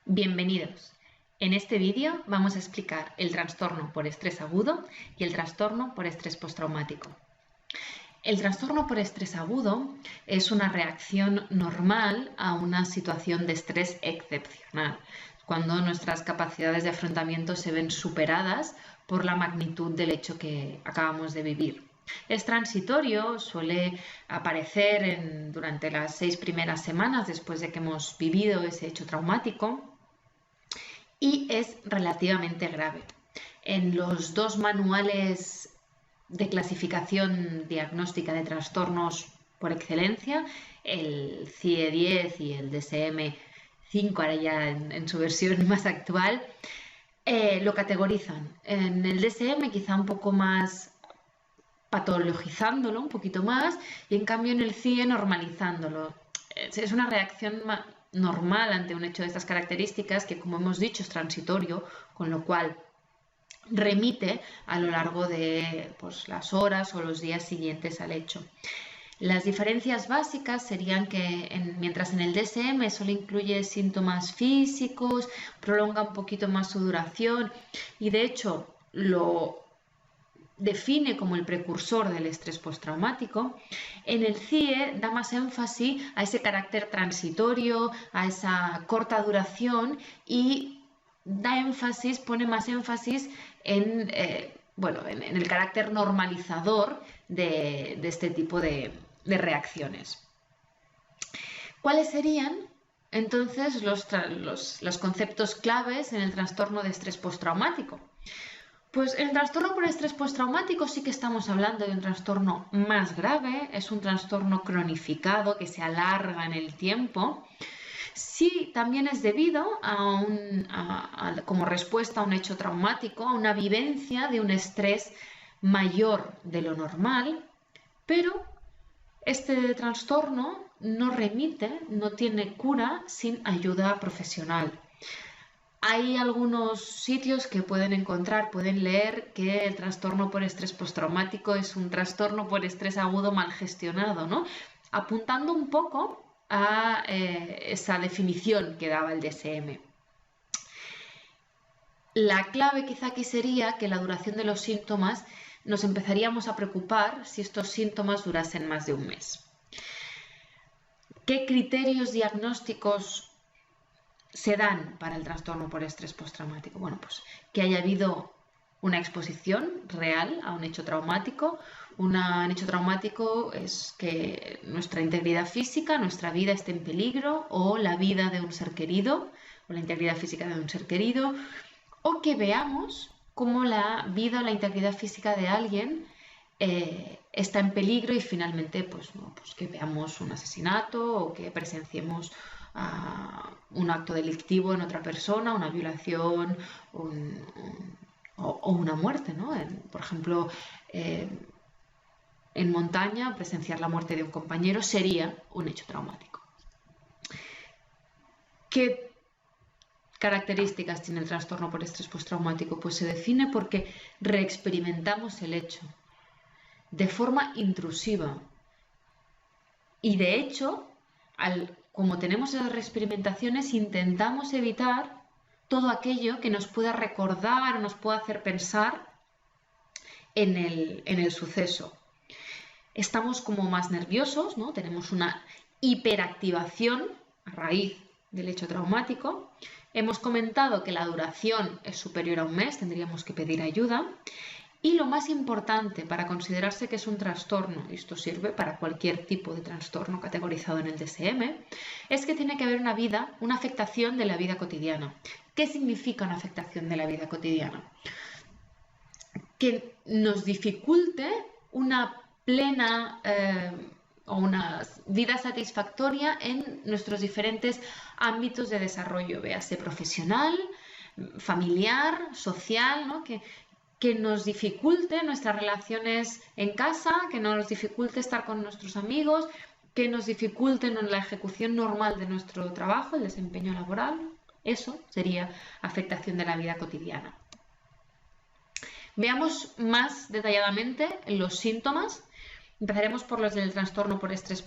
Bienvenidos. En este vídeo vamos a explicar el trastorno por estrés agudo y el trastorno por estrés postraumático. El trastorno por estrés agudo es una reacción normal a una situación de estrés excepcional, cuando nuestras capacidades de afrontamiento se ven superadas por la magnitud del hecho que acabamos de vivir. Es transitorio, suele aparecer durante las 6 primeras semanas después de que hemos vivido ese hecho traumático y es relativamente grave. En los dos manuales de clasificación diagnóstica de trastornos por excelencia, el CIE-10 y el DSM-5, ahora ya en su versión más actual, lo categorizan. En el DSM quizá un poco más patologizándolo un poquito más y en cambio en el CIE normalizándolo. Es una reacción normal ante un hecho de estas características que, como hemos dicho, es transitorio, con lo cual remite a lo largo de las horas o los días siguientes al hecho. Las diferencias básicas serían que mientras en el DSM solo incluye síntomas físicos, prolonga un poquito más su duración y de hecho lo define como el precursor del estrés postraumático, en el CIE da más énfasis a ese carácter transitorio, a esa corta duración y pone más énfasis en el carácter normalizador de este tipo de reacciones. ¿Cuáles serían entonces los conceptos claves en el trastorno de estrés postraumático? Pues en el trastorno por estrés postraumático sí que estamos hablando de un trastorno más grave, es un trastorno cronificado que se alarga en el tiempo. Sí, también es debido como respuesta a un hecho traumático, a una vivencia de un estrés mayor de lo normal, pero este trastorno no remite, no tiene cura sin ayuda profesional. Hay algunos sitios que pueden leer que el trastorno por estrés postraumático es un trastorno por estrés agudo mal gestionado, ¿no? Apuntando un poco a esa definición que daba el DSM. La clave quizá aquí sería que la duración de los síntomas nos empezaríamos a preocupar si estos síntomas durasen más de un mes. ¿Qué criterios diagnósticos se dan para el trastorno por estrés postraumático? Bueno, pues que haya habido una exposición real a un hecho traumático. Un hecho traumático es que nuestra integridad física, nuestra vida esté en peligro o la vida de un ser querido o la integridad física de un ser querido, o que veamos cómo la vida o la integridad física de alguien está en peligro y finalmente pues que veamos un asesinato o que presenciemos un acto delictivo en otra persona, una violación o una muerte, ¿no? Por ejemplo, en montaña, presenciar la muerte de un compañero sería un hecho traumático. ¿Qué características tiene el trastorno por estrés postraumático? Pues se define porque reexperimentamos el hecho de forma intrusiva y de hecho como tenemos esas reexperimentaciones, intentamos evitar todo aquello que nos pueda recordar o nos pueda hacer pensar en el suceso. Estamos como más nerviosos, ¿no? Tenemos una hiperactivación a raíz del hecho traumático. Hemos comentado que la duración es superior a un mes, tendríamos que pedir ayuda. Y lo más importante para considerarse que es un trastorno, y esto sirve para cualquier tipo de trastorno categorizado en el DSM, es que tiene que haber una afectación de la vida cotidiana. ¿Qué significa una afectación de la vida cotidiana? Que nos dificulte una plena o una vida satisfactoria en nuestros diferentes ámbitos de desarrollo, véase profesional, familiar, social, ¿no? Que nos dificulte nuestras relaciones en casa, que nos dificulte estar con nuestros amigos, que nos dificulte la ejecución normal de nuestro trabajo, el desempeño laboral. Eso sería afectación de la vida cotidiana. Veamos más detalladamente los síntomas. Empezaremos por los del trastorno por estrés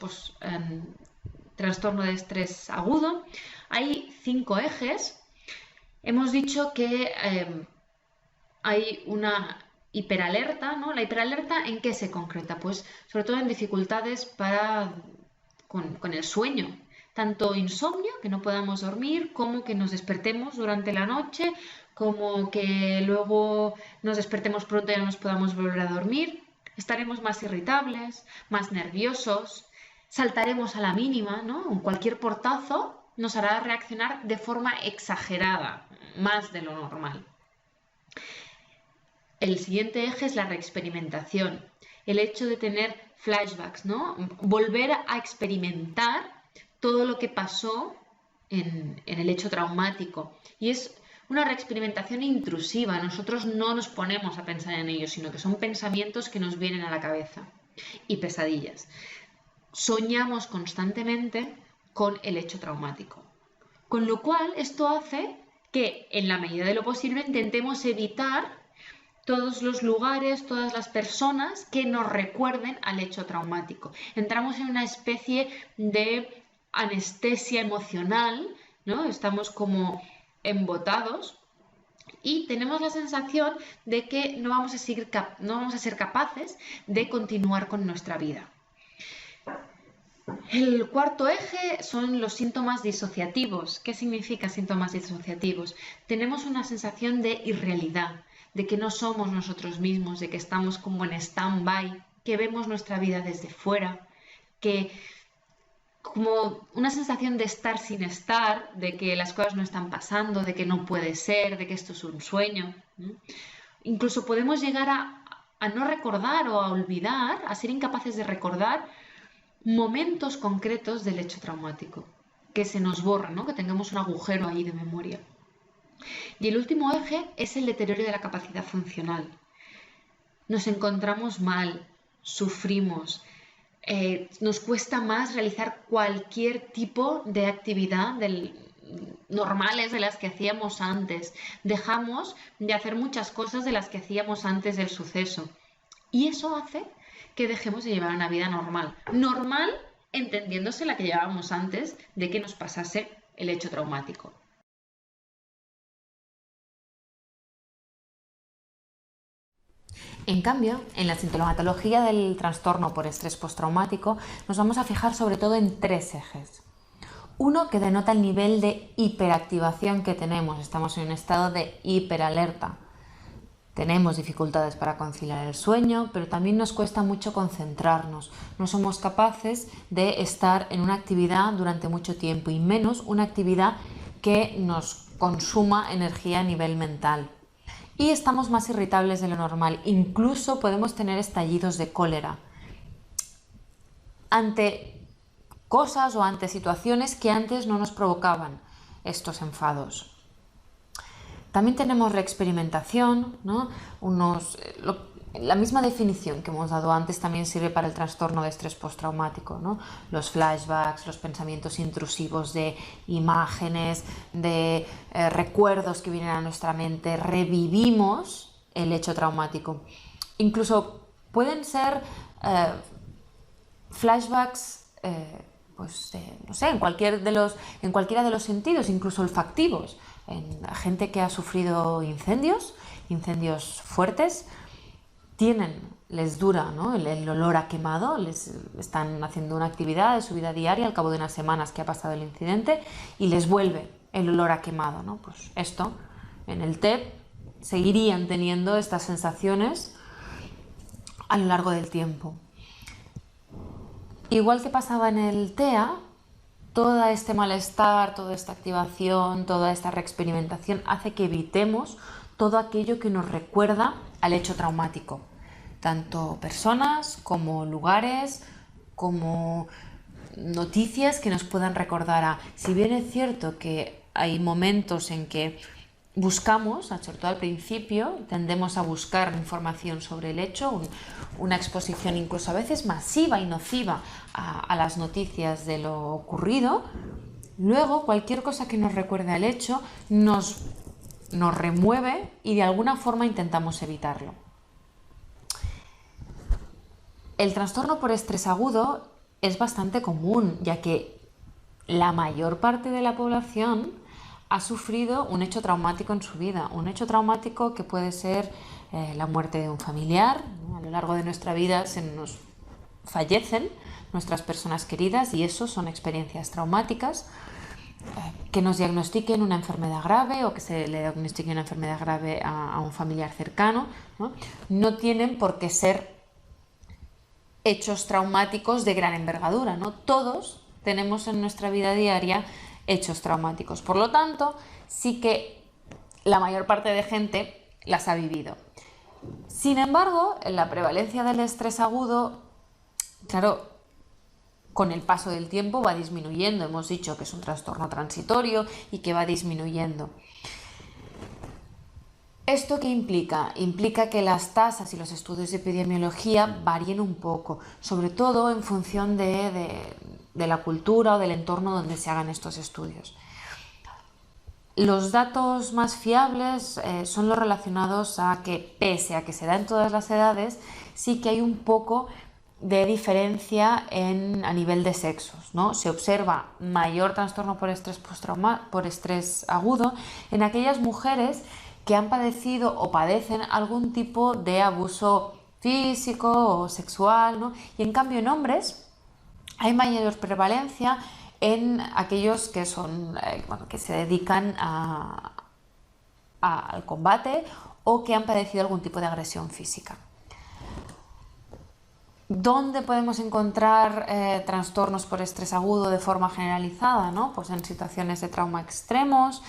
trastorno de estrés agudo. Hay 5 ejes Hemos dicho que hay una hiperalerta, ¿no? ¿La hiperalerta en qué se concreta? Pues sobre todo en dificultades con el sueño. Tanto insomnio, que no podamos dormir, como que nos despertemos durante la noche, como que luego nos despertemos pronto y no nos podamos volver a dormir. Estaremos más irritables, más nerviosos, saltaremos a la mínima, ¿no? Cualquier portazo nos hará reaccionar de forma exagerada, más de lo normal. El siguiente eje es la reexperimentación, el hecho de tener flashbacks, ¿no? Volver a experimentar todo lo que pasó en el hecho traumático. Y es una reexperimentación intrusiva, nosotros no nos ponemos a pensar en ello, sino que son pensamientos que nos vienen a la cabeza. Y pesadillas. Soñamos constantemente con el hecho traumático. Con lo cual, esto hace que, en la medida de lo posible, intentemos evitar todos los lugares, todas las personas que nos recuerden al hecho traumático. Entramos en una especie de anestesia emocional, ¿no? Estamos como embotados y tenemos la sensación de que no vamos a ser capaces de continuar con nuestra vida. El cuarto eje son los síntomas disociativos. ¿Qué significa síntomas disociativos? Tenemos una sensación de irrealidad, de que no somos nosotros mismos, de que estamos como en stand-by, que vemos nuestra vida desde fuera, que como una sensación de estar sin estar, de que las cosas no están pasando, de que no puede ser, de que esto es un sueño. Incluso podemos llegar a no recordar o a olvidar, a ser incapaces de recordar momentos concretos del hecho traumático, que se nos borra, ¿no? Que tengamos un agujero ahí de memoria. Y el último eje es el deterioro de la capacidad funcional. Nos encontramos mal, sufrimos, nos cuesta más realizar cualquier tipo de actividad normales de las que hacíamos antes. Dejamos de hacer muchas cosas de las que hacíamos antes del suceso. Y eso hace que dejemos de llevar una vida normal. Normal entendiéndose la que llevábamos antes de que nos pasase el hecho traumático. En cambio, en la sintomatología del trastorno por estrés postraumático nos vamos a fijar sobre todo en 3 ejes. Uno que denota el nivel de hiperactivación que tenemos, estamos en un estado de hiperalerta. Tenemos dificultades para conciliar el sueño, pero también nos cuesta mucho concentrarnos. No somos capaces de estar en una actividad durante mucho tiempo y menos una actividad que nos consuma energía a nivel mental. Y estamos más irritables de lo normal. Incluso podemos tener estallidos de cólera ante cosas o ante situaciones que antes no nos provocaban estos enfados. También tenemos reexperimentación, ¿no? La misma definición que hemos dado antes también sirve para el trastorno de estrés postraumático, ¿no? Los flashbacks, los pensamientos intrusivos de imágenes, de recuerdos que vienen a nuestra mente, revivimos el hecho traumático. Incluso pueden ser flashbacks no sé, en cualquiera de los sentidos, incluso olfactivos. En gente que ha sufrido incendios fuertes, les dura, ¿no? el olor a quemado, les están haciendo una actividad de su vida diaria al cabo de unas semanas que ha pasado el incidente y les vuelve el olor a quemado, ¿no? Pues esto, en el TEP, seguirían teniendo estas sensaciones a lo largo del tiempo. Igual que pasaba en el TEA, todo este malestar, toda esta activación, toda esta reexperimentación hace que evitemos todo aquello que nos recuerda al hecho traumático. Tanto personas como lugares, como noticias que nos puedan recordar si bien es cierto que hay momentos en que buscamos, sobre todo al principio, tendemos a buscar información sobre el hecho, una exposición incluso a veces masiva y nociva a las noticias de lo ocurrido. Luego, cualquier cosa que nos recuerde al hecho nos remueve y de alguna forma intentamos evitarlo. El trastorno por estrés agudo es bastante común, ya que la mayor parte de la población ha sufrido un hecho traumático en su vida, un hecho traumático que puede ser la muerte de un familiar, ¿no? A lo largo de nuestra vida se nos fallecen nuestras personas queridas y eso son experiencias traumáticas. Que nos diagnostiquen una enfermedad grave o que se le diagnostique una enfermedad grave a un familiar cercano, ¿no? No tienen por qué ser hechos traumáticos de gran envergadura, ¿no? Todos tenemos en nuestra vida diaria hechos traumáticos. Por lo tanto, sí que la mayor parte de gente las ha vivido. Sin embargo, la prevalencia del estrés agudo, claro, con el paso del tiempo va disminuyendo. Hemos dicho que es un trastorno transitorio y que va disminuyendo. ¿Esto qué implica? Implica que las tasas y los estudios de epidemiología varíen un poco, sobre todo en función de la cultura o del entorno donde se hagan estos estudios. Los datos más fiables son los relacionados a que, pese a que se da en todas las edades, sí que hay un poco de diferencia a nivel de sexos, ¿no? Se observa mayor trastorno por estrés agudo en aquellas mujeres que han padecido o padecen algún tipo de abuso físico o sexual, ¿no? Y en cambio en hombres hay mayor prevalencia en aquellos que son que se dedican al combate o que han padecido algún tipo de agresión física. ¿Dónde podemos encontrar trastornos por estrés agudo de forma generalizada, ¿no? Pues en situaciones de trauma extremos,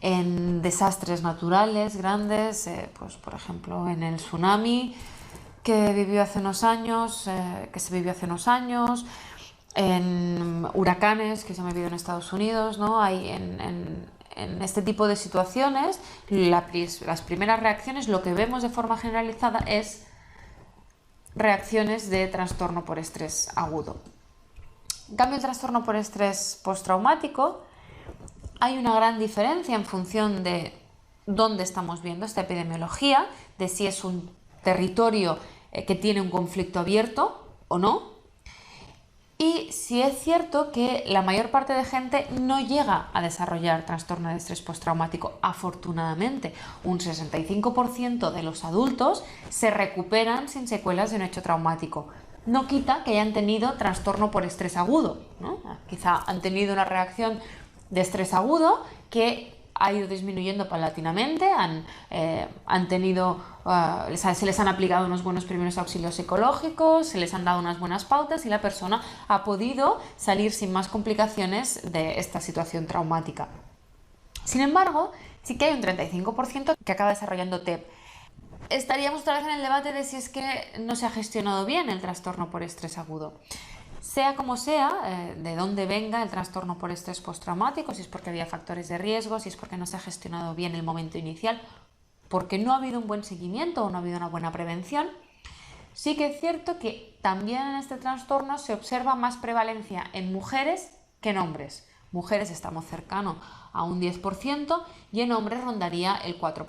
en desastres naturales grandes, pues por ejemplo en el tsunami que se vivió hace unos años, en huracanes que se han vivido en Estados Unidos, ¿no? Hay en este tipo de situaciones las primeras reacciones, lo que vemos de forma generalizada es reacciones de trastorno por estrés agudo. En cambio, el trastorno por estrés postraumático, hay una gran diferencia en función de dónde estamos viendo esta epidemiología, de si es un territorio que tiene un conflicto abierto o no, y si es cierto que la mayor parte de gente no llega a desarrollar trastorno de estrés postraumático. Afortunadamente, un 65% de los adultos se recuperan sin secuelas de un hecho traumático. No quita que hayan tenido trastorno por estrés agudo, ¿no? Quizá han tenido una reacción de estrés agudo que ha ido disminuyendo paulatinamente, se les han aplicado unos buenos primeros auxilios psicológicos, se les han dado unas buenas pautas y la persona ha podido salir sin más complicaciones de esta situación traumática. Sin embargo, sí que hay un 35% que acaba desarrollando TEP. Estaríamos otra vez en el debate de si es que no se ha gestionado bien el trastorno por estrés agudo. Sea como sea, de dónde venga el trastorno por estrés postraumático, si es porque había factores de riesgo, si es porque no se ha gestionado bien el momento inicial, porque no ha habido un buen seguimiento o no ha habido una buena prevención, sí que es cierto que también en este trastorno se observa más prevalencia en mujeres que en hombres. Mujeres estamos cercano a un 10% y en hombres rondaría el 4%.